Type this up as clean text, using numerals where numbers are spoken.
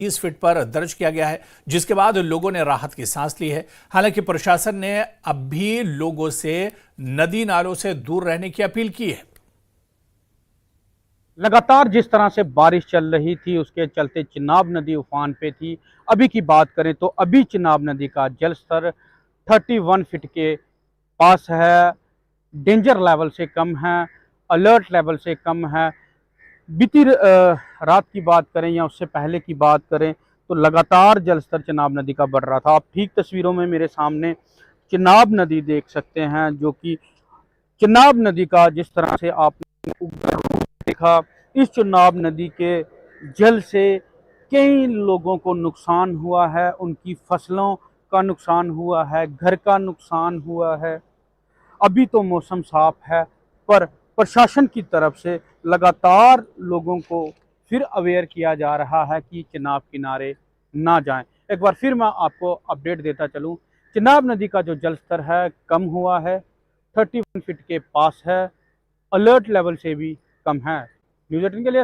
30 feet पर दर्ज किया गया है, जिसके बाद लोगों ने राहत की सांस ली है। हालांकि प्रशासन ने अब भी लोगों से नदी नालों से दूर रहने की अपील की है। लगातार जिस तरह से बारिश चल रही थी उसके चलते चिनाब नदी उफान पे थी। अभी की बात करें तो अभी चिनाब नदी का जल स्तर 31 फीट के पास है, डेंजर लेवल से कम है, अलर्ट लेवल से कम है। बीती रात की बात करें या उससे पहले की बात करें तो लगातार जल स्तर चिनाब नदी का बढ़ रहा था। आप ठीक तस्वीरों में मेरे सामने चिनाब नदी देख सकते हैं, जो कि चिनाब नदी का जिस तरह से आपने उग्र रूप देखा, इस चिनाब नदी के जल से कई लोगों को नुकसान हुआ है, उनकी फसलों का नुकसान हुआ है, घर का नुकसान हुआ है। अभी तो मौसम साफ है, पर प्रशासन की तरफ से लगातार लोगों को फिर अवेयर किया जा रहा है कि चिनाब किनारे ना जाएं। एक बार फिर मैं आपको अपडेट देता चलूं, चिनाब नदी का जो जल स्तर है कम हुआ है, 31 फीट के पास है, अलर्ट लेवल से भी कम है। न्यूज़ 18 के लिए